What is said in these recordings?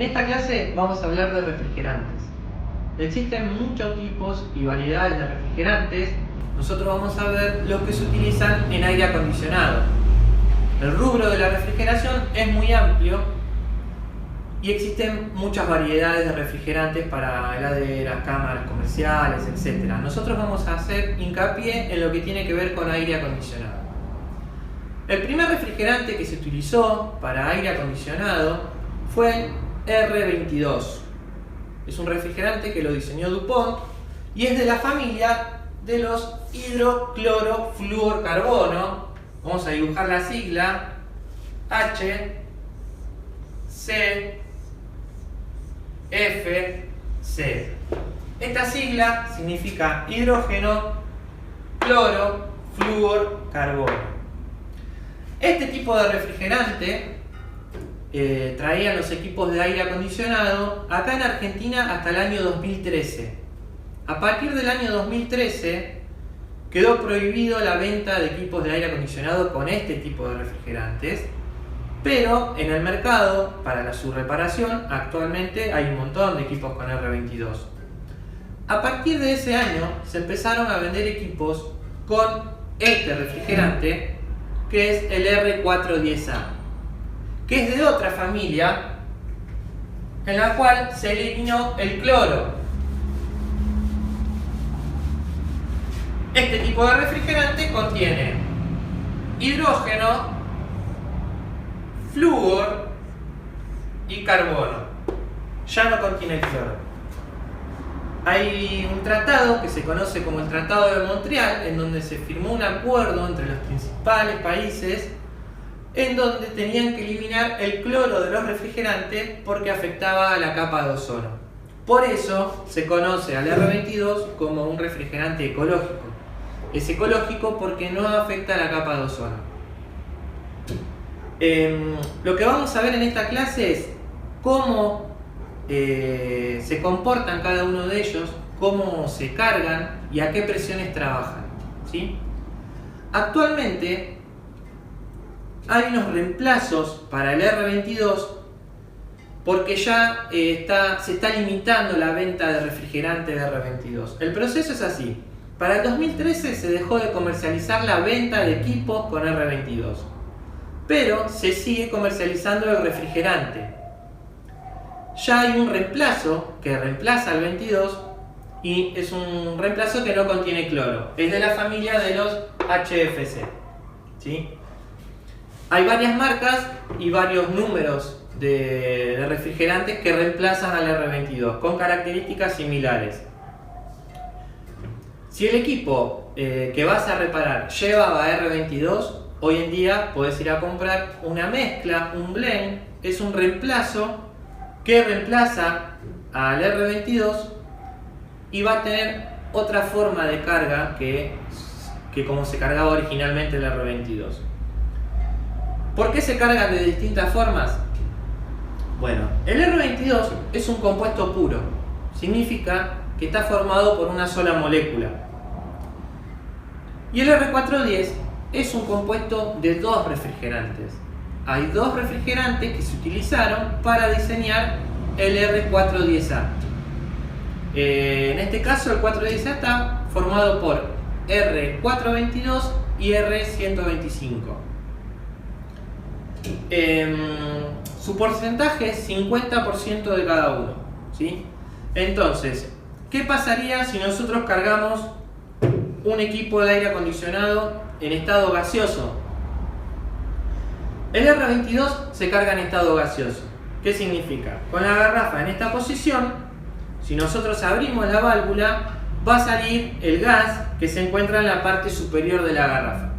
En esta clase vamos a hablar de refrigerantes. Existen muchos tipos y variedades de refrigerantes. Nosotros vamos a ver los que se utilizan en aire acondicionado. El rubro de la refrigeración es muy amplio y existen muchas variedades de refrigerantes para heladeras, cámaras comerciales, etc. Nosotros vamos a hacer hincapié en lo que tiene que ver con aire acondicionado. El primer refrigerante que se utilizó para aire acondicionado fue el R22. Es un refrigerante que lo diseñó DuPont y es de la familia de los hidroclorofluorcarbono. Vamos a dibujar la sigla HCFC. Esta sigla significa hidrógeno, cloro, flúor, carbono. Este tipo de refrigerante traían los equipos de aire acondicionado acá en Argentina hasta el año 2013. A partir del año 2013 quedó prohibido la venta de equipos de aire acondicionado con este tipo de refrigerantes, pero en el mercado para su reparación actualmente hay un montón de equipos con R22. A partir de ese año se empezaron a vender equipos con este refrigerante, que es el R410A, que es de otra familia en la cual se eliminó el cloro. Este tipo de refrigerante contiene hidrógeno, flúor y carbono. Ya no contiene el cloro. Hay un tratado que se conoce como el Tratado de Montreal, en donde se firmó un acuerdo entre los principales países en donde tenían que eliminar el cloro de los refrigerantes porque afectaba a la capa de ozono. Por eso se conoce al R22 como un refrigerante ecológico. Es ecológico porque no afecta a la capa de ozono. Lo que vamos a ver en esta clase es cómo se comportan cada uno de ellos, cómo se cargan y a qué presiones trabajan, ¿sí? Actualmente hay unos reemplazos para el R22 porque ya se está limitando la venta de refrigerante de R22. El proceso es así. Para el 2013 se dejó de comercializar la venta de equipos con R22, pero se sigue comercializando el refrigerante. Ya hay un reemplazo que reemplaza al 22 y es un reemplazo que no contiene cloro. Es de la familia de los HFC, ¿sí? Hay varias marcas y varios números de refrigerantes que reemplazan al R22 con características similares. Si el equipo que vas a reparar llevaba R22, hoy en día puedes ir a comprar una mezcla, un blend. Es un reemplazo que reemplaza al R22 y va a tener otra forma de carga que como se cargaba originalmente el R22. ¿Por qué se cargan de distintas formas? Bueno, el R22 es un compuesto puro. Significa que está formado por una sola molécula. Y el R410 es un compuesto de dos refrigerantes. Hay dos refrigerantes que se utilizaron para diseñar el R410A. En este caso el 410A está formado por R422 y R125. Su porcentaje es 50% de cada uno, ¿sí? Entonces, ¿qué pasaría si nosotros cargamos un equipo de aire acondicionado en estado gaseoso? El R22 se carga en estado gaseoso. ¿Qué significa? Con la garrafa en esta posición, si nosotros abrimos la válvula, va a salir el gas que se encuentra en la parte superior de la garrafa.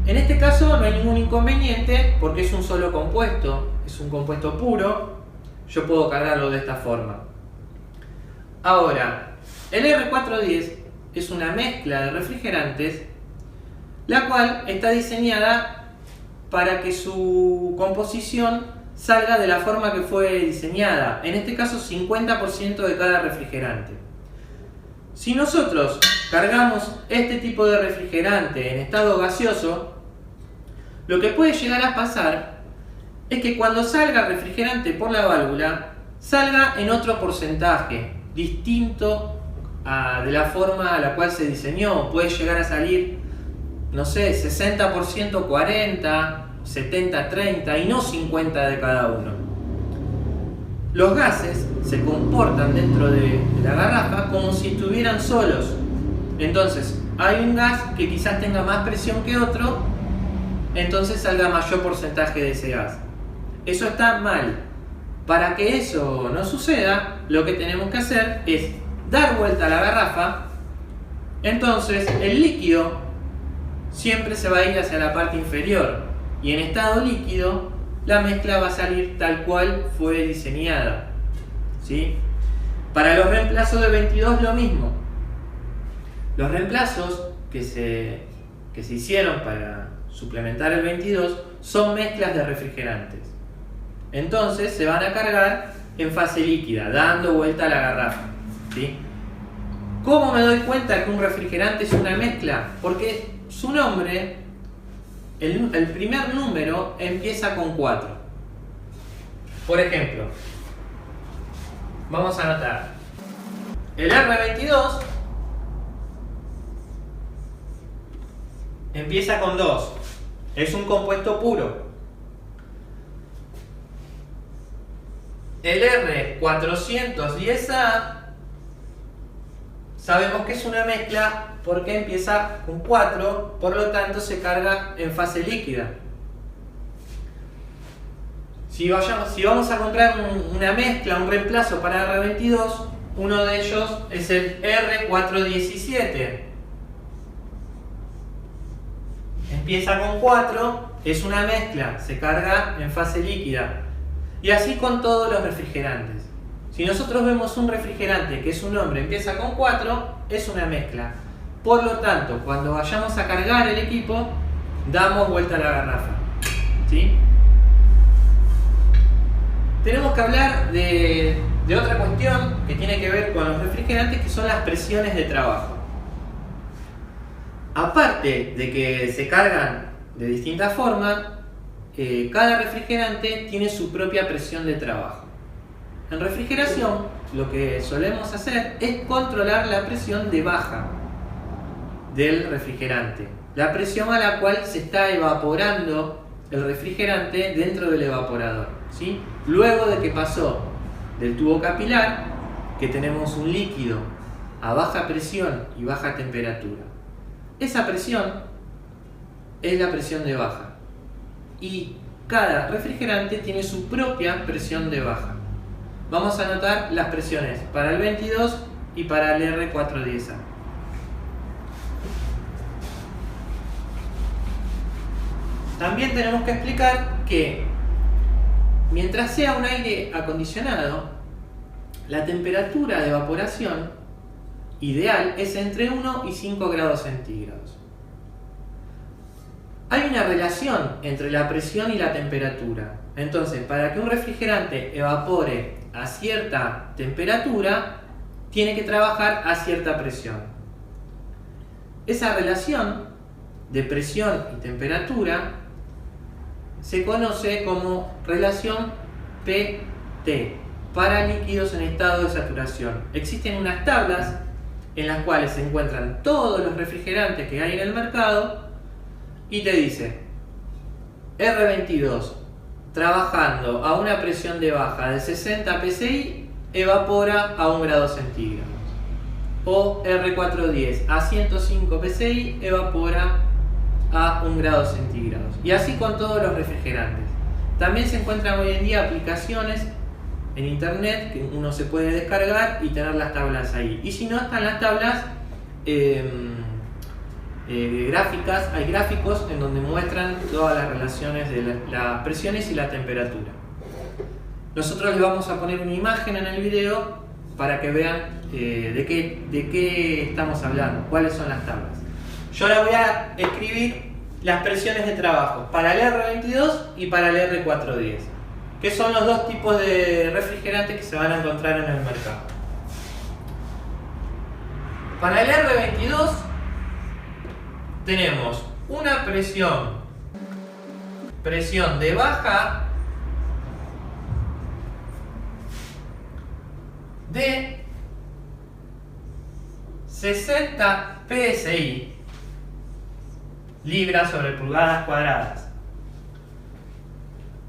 En este caso no hay ningún inconveniente porque es un solo compuesto, es un compuesto puro. Yo puedo cargarlo de esta forma. Ahora, el R410 es una mezcla de refrigerantes, la cual está diseñada para que su composición salga de la forma que fue diseñada. En este caso 50% de cada refrigerante. Si nosotros cargamos este tipo de refrigerante en estado gaseoso, lo que puede llegar a pasar es que cuando salga refrigerante por la válvula, salga en otro porcentaje, distinto de la forma a la cual se diseñó. Puede llegar a salir, no sé, 60% 40, 70 30 y no 50 de cada uno. Los gases se comportan dentro de la garrafa como si estuvieran solos. Entonces, hay un gas que quizás tenga más presión que otro, entonces salga mayor porcentaje de ese gas. Eso está mal. Para que eso no suceda, lo que tenemos que hacer es dar vuelta a la garrafa. Entonces el líquido siempre se va a ir hacia la parte inferior y en estado líquido la mezcla va a salir tal cual fue diseñada, ¿sí? Para los reemplazos de 22 lo mismo. Los reemplazos que se hicieron para suplementar el 22 son mezclas de refrigerantes. Entonces se van a cargar en fase líquida, dando vuelta a la garrafa, ¿sí? ¿Cómo me doy cuenta que un refrigerante es una mezcla? Porque su nombre, el primer número empieza con 4. Por ejemplo, vamos a anotar el R22 empieza con 2, es un compuesto puro. El R410A sabemos que es una mezcla porque empieza con 4, por lo tanto se carga en fase líquida. Si vamos a comprar una mezcla, un reemplazo para R22, uno de ellos es el R417. Empieza con 4, es una mezcla, se carga en fase líquida. Y así con todos los refrigerantes. Si nosotros vemos un refrigerante que su nombre empieza con 4, es una mezcla. Por lo tanto, cuando vayamos a cargar el equipo, damos vuelta a la garrafa, ¿sí? Tenemos que hablar de otra cuestión que tiene que ver con los refrigerantes, que son las presiones de trabajo. Aparte de que se cargan de distintas formas, cada refrigerante tiene su propia presión de trabajo. En refrigeración, lo que solemos hacer es controlar la presión de baja del refrigerante, la presión a la cual se está evaporando el refrigerante dentro del evaporador, ¿sí? Luego de que pasó del tubo capilar, que tenemos un líquido a baja presión y baja temperatura. Esa presión es la presión de baja. Y cada refrigerante tiene su propia presión de baja. Vamos a anotar las presiones para el 22 y para el R410A. También tenemos que explicar que mientras sea un aire acondicionado, la temperatura de evaporación ideal es entre 1 y 5 grados centígrados. Hay una relación entre la presión y la temperatura. Entonces, para que un refrigerante evapore a cierta temperatura, tiene que trabajar a cierta presión. Esa relación de presión y temperatura se conoce como relación PT, para líquidos en estado de saturación. Existen unas tablas en las cuales se encuentran todos los refrigerantes que hay en el mercado y te dice R22 trabajando a una presión de baja de 60 psi evapora a 1 grado centígrados, o R410 a 105 psi evapora a 1 grado centígrados, y así con todos los refrigerantes. También se encuentran hoy en día aplicaciones en internet que uno se puede descargar y tener las tablas ahí, y si no están las tablas gráficas, hay gráficos en donde muestran todas las relaciones de las presiones y la temperatura. Nosotros les vamos a poner una imagen en el video para que vean de qué estamos hablando, cuáles son las tablas. Yo ahora voy a escribir las presiones de trabajo para el R22 y para el R410, que son los dos tipos de refrigerantes que se van a encontrar en el mercado. Para el R22 tenemos una presión de baja de 60 psi, libras sobre pulgadas cuadradas.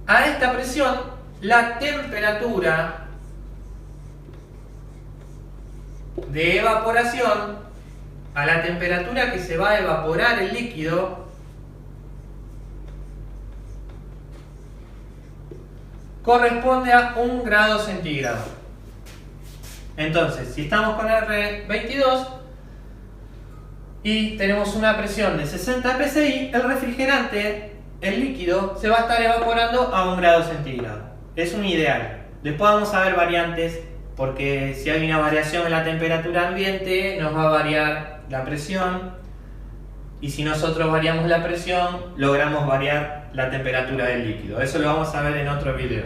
A esta presión, la temperatura de evaporación, a la temperatura que se va a evaporar el líquido, corresponde a 1 grado centígrado. Entonces, si estamos con R22 y tenemos una presión de 60 psi, el refrigerante, el líquido, se va a estar evaporando a 1 grado centígrado. Es un ideal. Después vamos a ver variantes, porque si hay una variación en la temperatura ambiente, nos va a variar la presión. Y si nosotros variamos la presión, logramos variar la temperatura del líquido. Eso lo vamos a ver en otro video.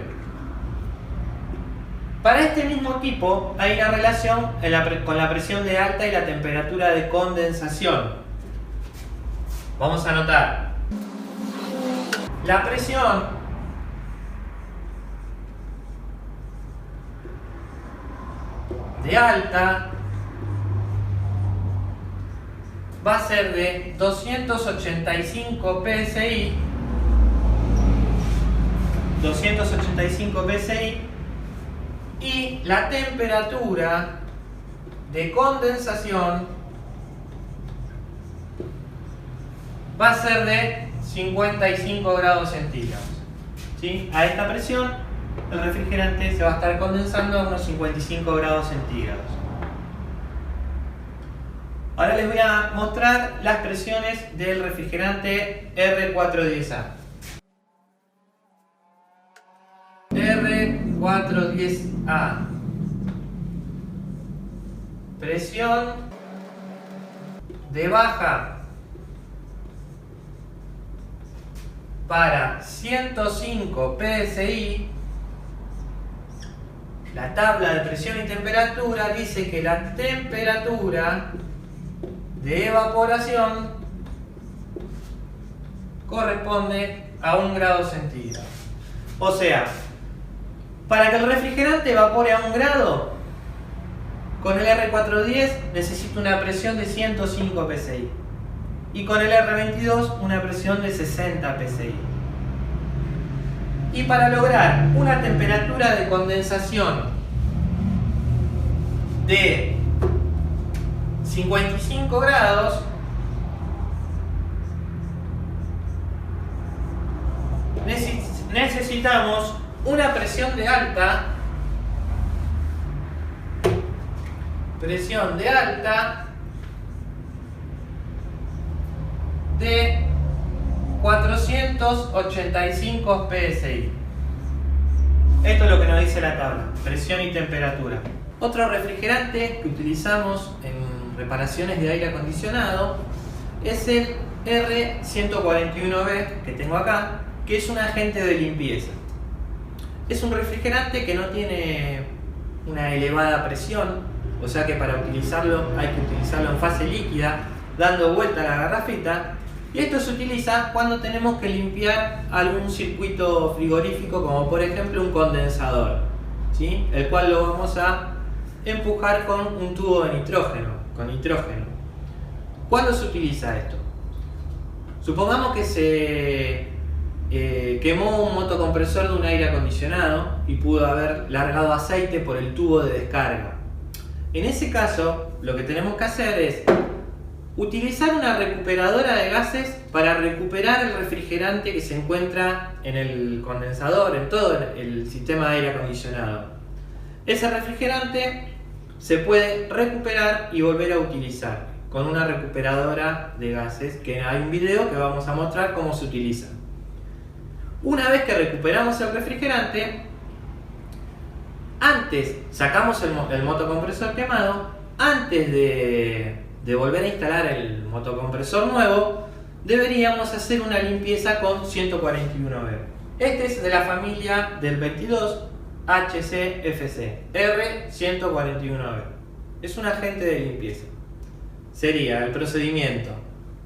Para este mismo tipo hay una relación con la presión de alta y la temperatura de condensación. Vamos a anotar. La presión de alta va a ser de 285 psi, 285 psi, y la temperatura de condensación va a ser de 55 grados centígrados. ¿Sí? A esta presión el refrigerante se va a estar condensando a unos 55 grados centígrados. Ahora les voy a mostrar las presiones del refrigerante R410A. R410A. Presión de baja para 105 psi. La tabla de presión y temperatura dice que la temperatura de evaporación corresponde a 1 grado centígrado. O sea, para que el refrigerante evapore a 1 grado, con el R410 necesito una presión de 105 psi. Y con el R22 una presión de 60 psi. Y para lograr una temperatura de condensación de 55 grados, necesitamos una presión de alta, de 485 psi. Esto es lo que nos dice la tabla, presión y temperatura. Otro refrigerante que utilizamos en reparaciones de aire acondicionado es el R141B que tengo acá, que es un agente de limpieza. Es un refrigerante que no tiene una elevada presión, o sea que para utilizarlo hay que utilizarlo en fase líquida, dando vuelta a la garrafita. Y esto se utiliza cuando tenemos que limpiar algún circuito frigorífico, como por ejemplo un condensador, ¿sí? El cual lo vamos a empujar con un tubo de nitrógeno, con nitrógeno. ¿Cuándo se utiliza esto? Supongamos que se quemó un motocompresor de un aire acondicionado y pudo haber largado aceite por el tubo de descarga. En ese caso, lo que tenemos que hacer es utilizar una recuperadora de gases para recuperar el refrigerante que se encuentra en el condensador, en todo el sistema de aire acondicionado. Ese refrigerante se puede recuperar y volver a utilizar con una recuperadora de gases, que hay un video que vamos a mostrar cómo se utiliza. Una vez que recuperamos el refrigerante, antes sacamos el motocompresor quemado, antes de volver a instalar el motocompresor nuevo, deberíamos hacer una limpieza con 141B. Este es de la familia del 22 HCFC, R141B. Es un agente de limpieza. Sería el procedimiento: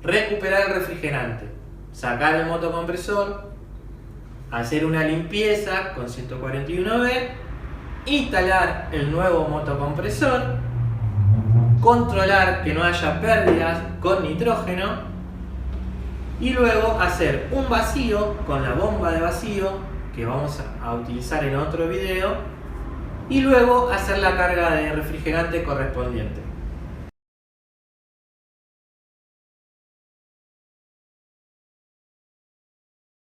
recuperar el refrigerante, sacar el motocompresor, hacer una limpieza con 141B instalar el nuevo motocompresor, controlar que no haya pérdidas con nitrógeno y luego hacer un vacío con la bomba de vacío que vamos a utilizar en otro video y luego hacer la carga de refrigerante correspondiente.